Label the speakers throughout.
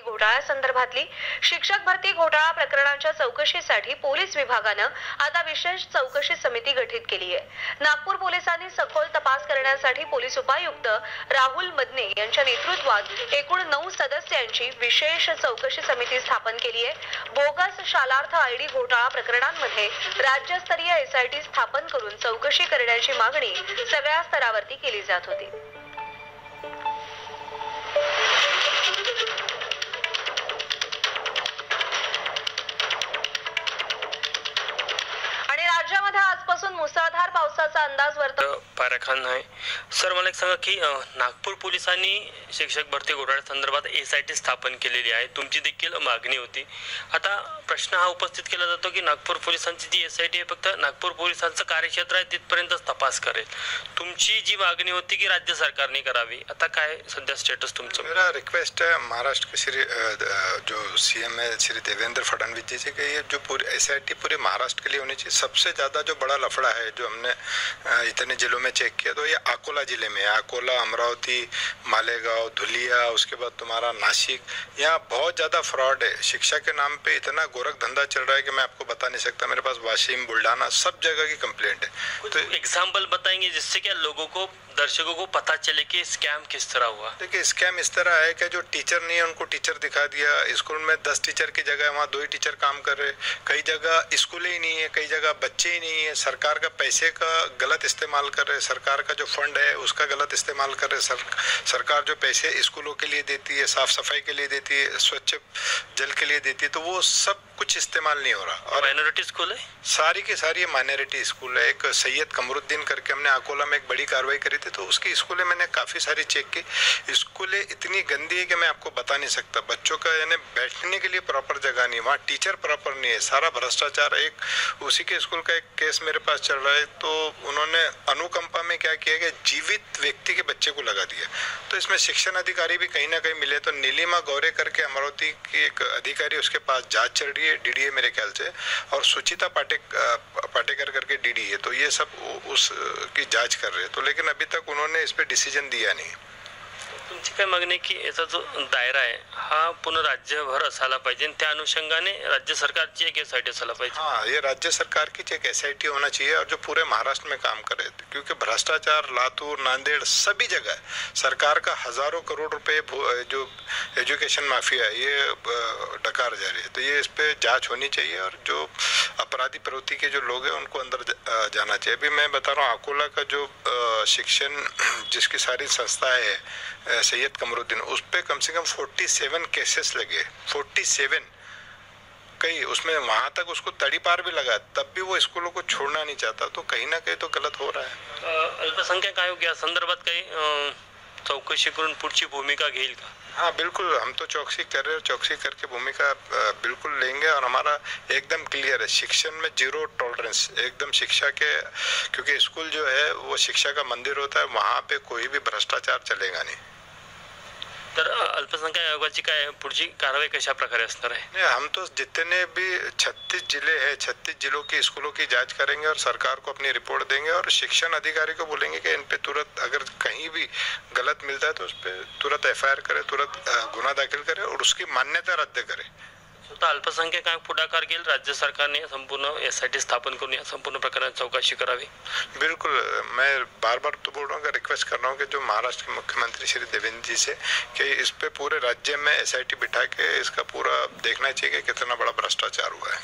Speaker 1: घोटाळ्यासंदर्भातली शिक्षक भरती घोटाळा प्रकरणाच्या चौकशीसाठी पोलीस विभागानं आता विशेष चौकशी समिती गठीत केली आहे. नागपूर पोलिसांनी सखोल तपास करण्यासाठी पोलीस उपायुक्त राहुल मदने यांच्या नेतृत्वात एकूण 9 सदस्यांची विशेष चौकशी समिती स्थापन केली आहे. बोगस शालार्थ आयडी घोटाळा प्रकरणांमध्ये राज्यस्तरीय एसआयटी स्थापन करून चौकशी करण्याची मागणी सगळ्या स्तरावरती केली जात होती. आणि राज्यामध्ये आजपासून मुसळधार पावसाचा अंदाज वर्तवतो.
Speaker 2: पारखान आहे सर, मला एक सांगा की नागपूर पोलिसांनी शिक्षक भरती घोटाळ्यासंदर्भात एसआयटी स्थापन केलेली आहे. तुमची देखील मागणी होती. आता प्रश्न हा उपस्थित केला जातो की नागपूर पोलिसांची जी एसआयटी आहे फक्त नागपूर पोलिसांचं कार्यक्षेत्र आहे तिथपर्यंतच तपास करेल. तुमची जी मागणी होती की राज्य सरकारने करावी, आता काय सध्या स्टेटस तुमचं?
Speaker 3: मेरा रिक्वेस्ट है महाराष्ट्र के श्री जो सीएम है श्री देवेंद्र फडणवीस जी से कि ये जो पूरी एसआईटी पूरे महाराष्ट्र के लिए होनी चाहिए. सबसे ज़्यादा जो बड़ा लफड़ा है जो हमने इतने जिलों में चेक किया तो ये अकोला जिले में है. अकोला, अमरावती, मालेगांव, धुलिया, उसके बाद तुम्हारा नासिक, यहाँ बहुत ज़्यादा फ्रॉड है. शिक्षा के नाम पे इतना गोरख धंधा चल रहा है कि मैं आपको बता नहीं सकता. मेरे पास वाशिम, बुल्ढाना सब जगह की कंप्लेंट है. तो
Speaker 2: एग्जाम्पल बताएंगे जिससे क्या लोगों को, दर्शकों को पता चले कि स्कैम किस तरह हुआ?
Speaker 3: देखिए स्कैम इस तरह है कि जो टीचर नहीं है उनको टीचर दिखा दिया. स्कूल में 10 टीचर की जगह वहाँ 2 ही टीचर काम कर रहे. कई जगह स्कूल ही नहीं है, कई जगह बच्चे ही नहीं है. सरकार का पैसे का गलत इस्तेमाल कर रहे. सरकार का जो फंड है उसका गलत इस्तेमाल कर रहे. सरकार जो पैसे स्कूलों के लिए देती है, साफ सफाई के लिए देती है, स्वच्छ जल के लिए देती है, तो वो सब कुछ इस्तेमाल नहीं हो रहा.
Speaker 2: और माइनॉरिटी स्कूल है,
Speaker 3: सारी की सारी माइनॉरिटी स्कूल है. एक सैयद कमरुद्दीन करके हमने अकोला में एक बड़ी कार्रवाई करी थी, तो उसकी स्कूलें मैंने काफ़ी सारी चेक की. स्कूलें इतनी गंदी है कि मैं आपको बता नहीं सकता. बच्चों का यानी बैठने के लिए प्रॉपर जगह नहीं, वहाँ टीचर प्रॉपर नहीं है, सारा भ्रष्टाचार. एक उसी के स्कूल का एक केस मेरे पास चल रहा है, तो उन्होंने अनुकंपा में क्या किया कि जीवित व्यक्ति के बच्चे को लगा दिया. तो इसमें शिक्षण अधिकारी भी कहीं ना कहीं मिले. तो नीलिमा गौरे करके अमरावती की एक अधिकारी, उसके पास जांच चल रही है, डीडीए मेरे ख्याल से, और सुचिता पाटेकर करके डीडी है. तो ये सब उसकी जांच कर रहे हैं. तो लेकिन अभी तक उन्होंने इस पे डिसीजन दिया नहीं.
Speaker 2: तुमची काय मागणी की याचा जो दायरा आहे हा पूर्ण राज्यभर असायला पाहिजे आणि त्या अनुषंगाने राज्य सरकारची एक एसआयटी असायला पाहिजे.
Speaker 3: हाँ, ये राज्य सरकार की एक एसआईटी होना चाहिए और जो पूरे महाराष्ट्र में काम करे, क्योंकि भ्रष्टाचार लातूर, नांदेड़ सभी जगह है. सरकार का हजारों करोड़ रुपए जो एजुकेशन माफिया है ये डकार जा रही है. तो ये इस पे जांच होनी चाहिए और जो अपराधी प्रवृत्ति के जो लोग हैं उनको अंदर जाना चाहिए. अभी मैं बता रहा हूँ अकोला का जो शिक्षण जिसकी सारी संस्थाएं है सैयद कमरुद्दीन, उस पे कम से कम 47 केसेस लगे. 47 कई उसमें वहां तक उसको तड़ी पार भी लगा, तब भी वो स्कूलों को छोड़ना नहीं चाहता. तो कहीं ना कहीं तो गलत हो रहा है.
Speaker 2: अल्पसंख्याक आयोग या संदर्भात काही चौकशी करून पुढची भूमिका घेईल का?
Speaker 3: हाँ बिल्कुल, हम तो चौकसी कर रहे हैं. चौकसी करके भूमिका बिल्कुल लेंगे और हमारा एकदम क्लियर है. शिक्षण में 0 टॉलरेंस एकदम. शिक्षा के, क्योंकि स्कूल जो है वो शिक्षा का मंदिर होता है, वहाँ पे कोई भी भ्रष्टाचार चलेगा नहीं.
Speaker 2: तर अल्पसंख्याक आयोगाची काय पुढची कारवाई कशा प्रकारे असणार आहे?
Speaker 3: हम तो जितने भी 36 जिले हैं, 36 जिलों की स्कूलों की जांच करेंगे और सरकार को अपनी रिपोर्ट देंगे और शिक्षण अधिकारी को बोलेंगे कि इन पे तुरंत अगर कहीं भी गलत मिलता है तो उस पर तुरंत एफआईआर करे, तुरंत गुन्हा दाखिल करे और उसकी मान्यता रद्द करे.
Speaker 2: स्वतः अल्पसंख्याक आयोग पुढाकार घेईल, राज्य सरकारने संपूर्ण एसआयटी स्थापन करून या संपूर्ण प्रकरणाची चौकशी करावी.
Speaker 3: बिल्कुल, मैं बार बार तो बोल रहा हूँ, रिक्वेस्ट कर रहा हूँ कि जो महाराष्ट्र के मुख्यमंत्री श्री देवेंद्र जी से कि इस पे पूरे राज्य में एसआईटी बिठा के इसका पूरा देखना चाहिए कि कितना बड़ा भ्रष्टाचार हुआ है.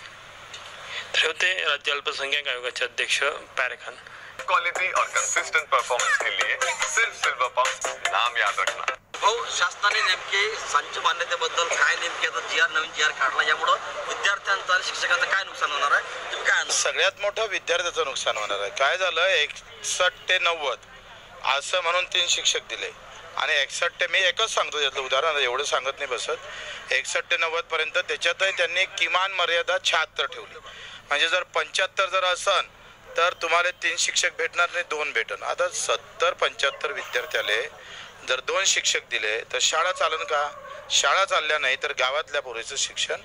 Speaker 2: तर होते राज्य अल्पसंख्याक आयोगाचे अध्यक्ष पारखान.
Speaker 4: क्वालिटी और कंसिस्टेंट परफॉर्मेंस के लिए सिर्फ सिल्वर पंप नाम याद रखना.
Speaker 5: भाऊ, शासनाने नेमके संच मान्यतेबद्दल काय नेमके आता नवीन जी आर काढला, यामुळे विद्यार्थ्यांचं आणि शिक्षकांचं काय नुकसान होणार आहे? तुम्ही काय?
Speaker 6: सगळ्यात मोठं विद्यार्थ्याचं नुकसान होणार आहे. काय झालं, 61 ते 90 असं म्हणून 3 शिक्षक दिले आणि 61 ते, मी एकच सांगतो त्यातलं उदाहरण, एवढं सांगत नाही बसत, 61 ते 90 पर्यंत त्याच्यातही त्यांनी किमान मर्यादा 76 ठेवली. म्हणजे जर 75 जर असन तर तुम्हाला 3 शिक्षक भेटणार नाही, 2 भेटन. आता 70-75 विद्यार्थ्याले जर 2 शिक्षक दिले तर शाळा चालन का? शाळा चालल्या नाही तर गावातल्या पोरीचं शिक्षण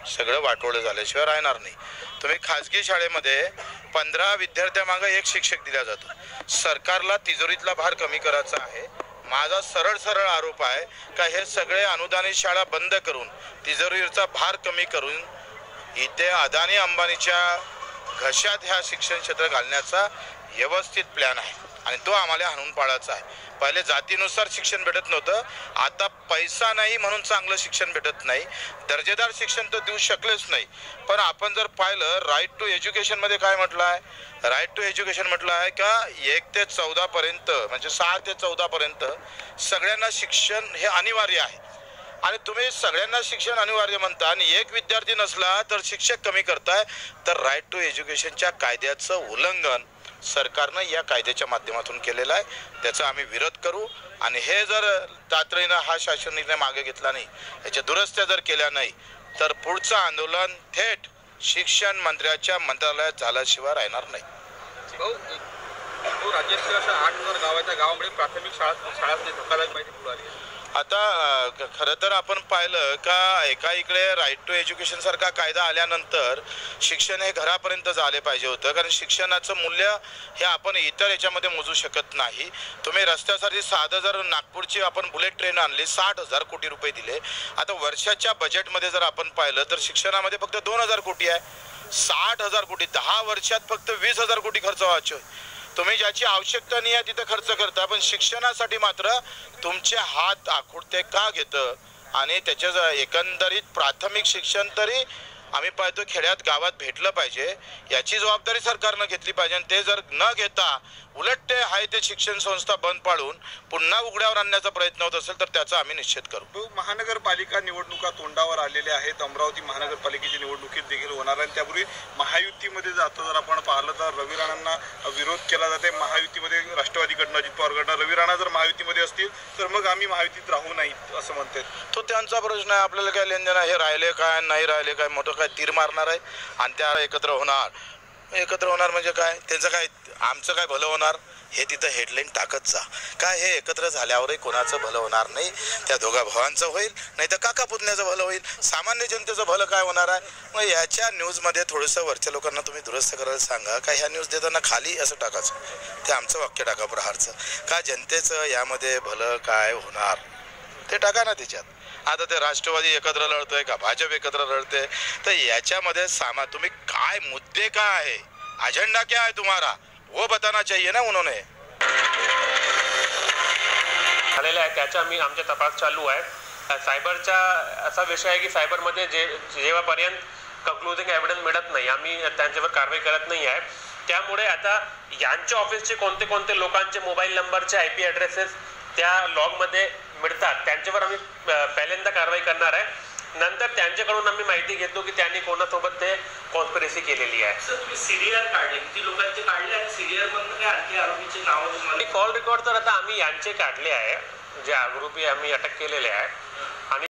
Speaker 6: सगळं वाटोळं झाल्याशिवाय राहणार नाही. तुम्ही खाजगी शाळेमध्ये 15 विद्यार्थ्यामागे 1 शिक्षक दिला जातो. सरकारला तिजोरीतला भार कमी करायचा आहे माझा सरळ आरोप आहे का हे सगळे अनुदानित शाळा बंद करून तिजोरीचा भार कमी करून इथे अदानी अंबानीच्या घशात ह्या शिक्षण क्षेत्र घालण्याचा व्यवस्थित प्लॅन आहे आणि तो आम्हाला हाणून पाडायचा आहे. पहिले जातीनुसार शिक्षण भेटत नव्हतं, आता पैसा नाही म्हणून चांगलं शिक्षण भेटत नाही, दर्जेदार शिक्षण तर देऊ शकलेच नाही. पण आपण जर पाहिलं राईट टू एज्युकेशनमध्ये काय म्हटलं आहे, राईट टू एज्युकेशन म्हटलं आहे का 1 ते 14 पर्यंत म्हणजे 6 ते 14 पर्यंत सगळ्यांना शिक्षण हे अनिवार्य आहे. आणि तुम्ही सगळ्यांना शिक्षण अनिवार्य म्हणता आणि एक विद्यार्थी नसला तर शिक्षक कमी करताय, तर राईट टू एज्युकेशनच्या कायद्याचं उल्लंघन सरकारनं या कायद्याच्या माध्यमातून केलेलं आहे. त्याचा आम्ही विरोध करू आणि हे जर तातडीनं हा शासन निर्णय मागे घेतला नाही, याच्या दुरुस्त्या जर केल्या नाही, तर पुढचं आंदोलन थेट शिक्षण मंत्र्याच्या मंत्रालयात झाल्याशिवाय राहणार नाही.
Speaker 5: राज्यातील अशा 8,000 गावाच्या गावामध्ये प्राथमिक शाळाच धक्कादायक माहिती पुढे आली.
Speaker 6: आता खरं तर आपण पाहिलं का एका इकडे राईट टू एज्युकेशन सारखा कायदा आल्यानंतर शिक्षण हे घरापर्यंत झाले पाहिजे होतं, कारण शिक्षणाचं मूल्य हे आपण इतर याच्यामध्ये मोजू शकत नाही. तुम्ही रस्त्यासाठी साधं जर नागपूरची आपण बुलेट ट्रेन आणली 60,000 कोटी रुपये दिले. आता वर्षाच्या बजेटमध्ये जर आपण पाहिलं तर शिक्षणामध्ये फक्त 2,000 कोटी आहे. 60,000 कोटी 10 वर्षात फक्त 20,000 कोटी खर्च व्हायचे. तुम्ही ज्याची आवश्यकता नाही आहे तिथं खर्च करता, पण शिक्षणासाठी मात्र तुमचे हात आखुडते का घेतं. आणि त्याच्या एकंदरीत प्राथमिक शिक्षण तरी आम्ही पाहतो खेड्यात गावात भेटलं पाहिजे, याची जबाबदारी सरकारनं घेतली पाहिजे. आणि ते जर न घेता उलट ते आहे ते शिक्षण संस्था बंद पाडून पुन्हा उघड्यावर आणण्याचा प्रयत्न होत असेल तर त्याचा आम्ही निषेध करू.
Speaker 7: महानगरपालिका निवडणुका तोंडावर आलेल्या आहेत. अमरावती महानगरपालिकेची निवडणुकीत देखील होणार आहे. त्यापूर्वी महायुतीमध्ये जातो जर आपण पाहिलं तर रवी राणांना विरोध केला जाते. महायुतीमध्ये राष्ट्रवादीकडनं अजित पवारकडनं रवी राणा जर महायुतीमध्ये असतील तर मग आम्ही महायुतीत राहू नाहीत असं म्हणतात.
Speaker 6: तो त्यांचा प्रश्न आहे, आपल्याला काय लेनदेन आहे. हे राहिले काय नाही राहिले काय, मोठं काय तीर मारणार आहे आणि त्या एकत्र होणार म्हणजे काय, त्यांचं काय आमचं काय भलं होणार हे तिथं हेडलाईन टाकत जा. काय हे एकत्र झाल्यावरही कोणाचं भलं होणार नाही, त्या दोघा भावांचं होईल, नाही तर काका पुतण्याचं भलं होईल. सामान्य जनतेचं भलं काय होणार आहे. मग याच्या न्यूजमध्ये थोडंसं वरच्या लोकांना तुम्ही दुरुस्त करायला सांगा का ह्या न्यूज देताना खाली असं टाकायचं, ते आमचं वाक्य टाका प्रहारचं का जनतेचं यामध्ये भलं काय होणार ते टाका ना त्याच्यात. आता ते राष्ट्रवादी एकत्र लढतोय का भाजप एकत्र लढते, तर याच्यामध्ये तुम्ही काय मुद्दे काय आहे, अजेंडा क्या है तुम्हारा, वो बताना चाहिए ना उन्होंने.
Speaker 2: झालेलं आहे त्याचा आमचा तपास चालू आहे. सायबरचा असा विषय आहे की सायबरमध्ये जेव्हापर्यंत कन्क्लुजिंग एव्हिडन्स मिळत नाही आम्ही त्यांच्यावर कारवाई करत नाही आहे. त्यामुळे आता यांच्या ऑफिसचे कोणते लोकांचे मोबाईल नंबरचे IP ॲड्रेसेस त्या लॉगमध्ये मिळतात त्यांच्यावर आम्ही पहिल्यांदा कारवाई करणार आहे. नंतर त्यांच्याकडून आम्ही माहिती घेतो की त्यांनी कोणासोबत ते कॉन्स्पिरसी केलेली आहे.
Speaker 5: सर तुम्ही सीडीआर काढले, किती लोकांचे काढले आणि सीडीआर मधून काय आणखी आरोपीचे नाव तुम्हाला?
Speaker 2: कॉल रेकॉर्ड तर आता आम्ही यांचे काढले आहे, जे आरोपी आम्ही अटक केलेले आहे. आणि